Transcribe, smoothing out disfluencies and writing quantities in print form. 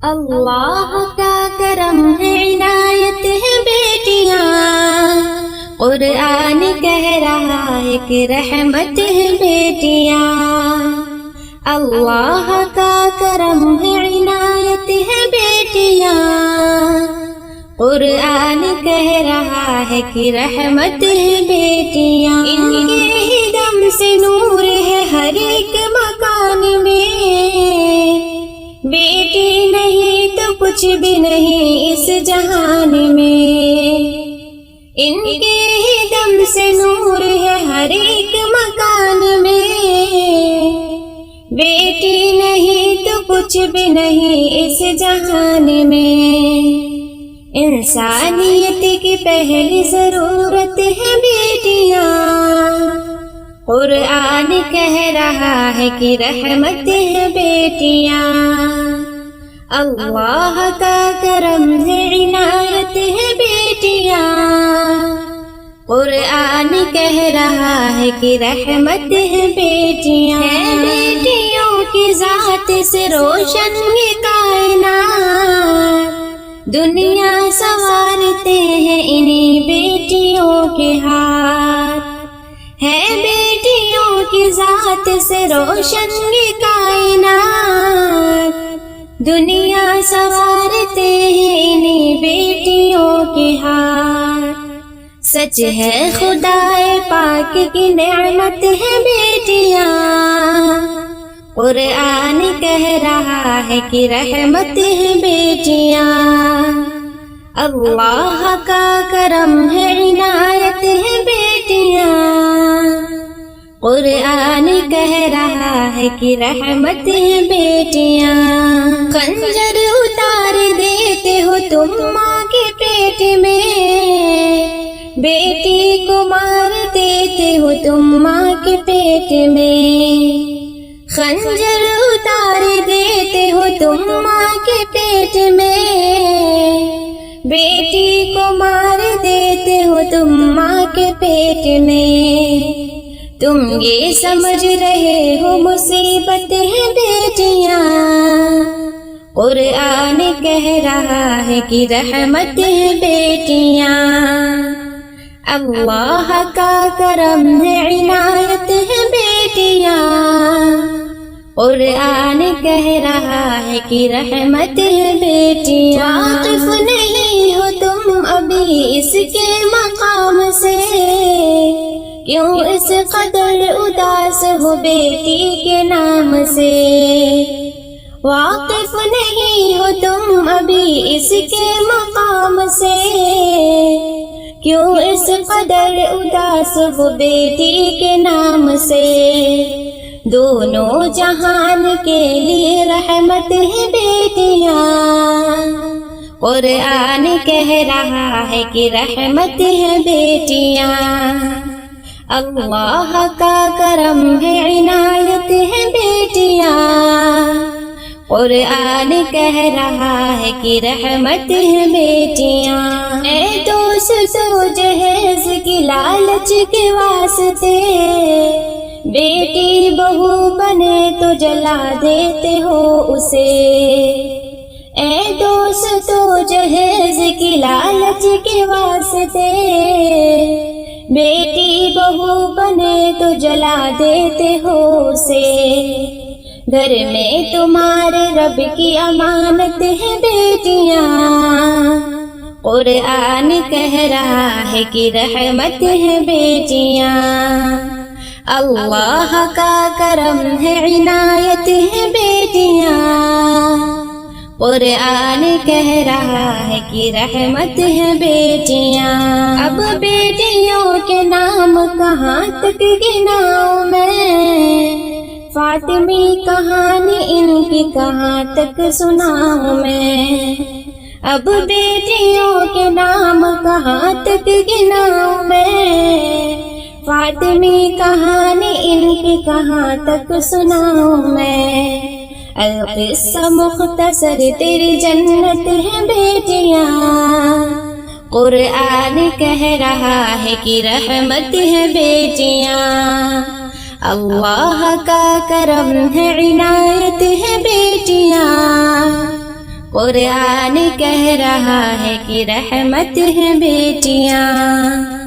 اللہ کا کرم ہے، عنایت ہے بیٹیاں، قرآن کہہ رہا ہے کہ رحمت ہے بیٹیاں۔ اللہ کا کرم ہے، عنایت ہے بیٹیاں، قرآن کہہ رہا ہے کہ رحمت ہے بیٹیاں۔ ان کے ہی دم سے نور ہے ہر ایک مکان میں، بیٹی نہیں تو کچھ بھی نہیں اس جہان میں۔ ان کے ہی دم سے نور ہے ہر ایک مکان میں، بیٹی نہیں تو کچھ بھی نہیں اس جہان میں۔ انسانیت کی پہلی ضرورت ہے بیٹیاں، قرآن کہہ رہا ہے کہ رحمت ہے بیٹیاں۔ اللہ کا کرم ہے، عنایت ہے بیٹیاں، قرآن کہہ رہا ہے کہ رحمت ہے بیٹیاں۔ ہے بیٹیوں کی ذات سے روشن یہ کائنات، دنیا سنوارتے ہیں انہی بیٹیوں کے ہاتھ۔ ہے بیٹیوں کی ذات سے روشن یہ کائنات، دنیا سنوارتے ہیں انہی بیٹیوں کے ہاتھ۔ سچ ہے خدائے پاک کی نعمت ہے بیٹیاں، قرآن کہہ رہا ہے کہ رحمت ہے بیٹیاں۔ اللہ کا کرم ہے، عنایت ہے بیٹیاں، قرآن کہہ رہا ہے کہ رحمت ہے بیٹیاں۔ خنجر اتار دیتے ہو تم ماں کے پیٹ میں، بیٹی کو مار دیتے ہو تم ماں کے پیٹ میں۔ خنجر اتار دیتے ہو تم ماں کے پیٹ میں، بیٹی کو مار دیتے ہو تم ماں کے پیٹ میں۔ تم یہ سمجھ رہے ہو مصیبت ہے بیٹیاں، قرآن کہہ رہا ہے کہ رحمت ہے بیٹیاں۔ اللہ کا کرم ہے، عنایت ہے بیٹیاں، قرآن کہہ رہا ہے کہ رحمت ہے بیٹیاں۔ واقف نہیں ہو تم ابھی اس کے مقام سے، کیوں اس قدر اداس ہو بیٹی کے نام سے۔ واقف نہیں ہو تم ابھی اس کے مقام سے، کیوں اس قدر اداس ہو بیٹی کے نام سے۔ دونوں جہان کے لیے رحمت ہے بیٹیاں، قرآن کہہ رہا ہے کہ رحمت ہے بیٹیاں۔ اللہ کا کرم ہے، عنایت ہے بیٹیاں، قرآن کہہ رہا ہے کہ رحمت ہے بیٹیاں۔ اے دوستو جہیز کی لالچ کے واسطے، بیٹی بہو بنے تو جلا دیتے ہو اسے۔ اے دوستو جہیز کی لالچ کے واسطے، بیٹی بہو بنے تو جلا دیتے ہو اسے۔ گھر میں تمہارے رب کی امانت ہے بیٹیاں، قرآن کہہ رہا ہے کہ رحمت ہے بیٹیاں۔ اللہ کا کرم ہے، عنایت ہے بیٹیاں، قرآن کہہ رہا ہے کہ رحمت ہے بیٹیاں۔ اب بیٹیوں کے نام کہاں تک گناؤں میں، فاطمی کہانی ان کی کہاں تک سناؤں میں۔ اب بیٹیوں کے نام کہاں تک گناؤں میں، فاطمی کہانی ان کی کہاں تک سناؤں میں۔ القصہ مختصر تیری جنت ہے بیٹیاں، قرآن کہہ رہا ہے کہ رحمت ہے بیٹیاں۔ اللہ کا کرم ہے، عنایت ہے بیٹیاں، قرآن کہہ رہا ہے کہ رحمت ہیں بیٹیاں.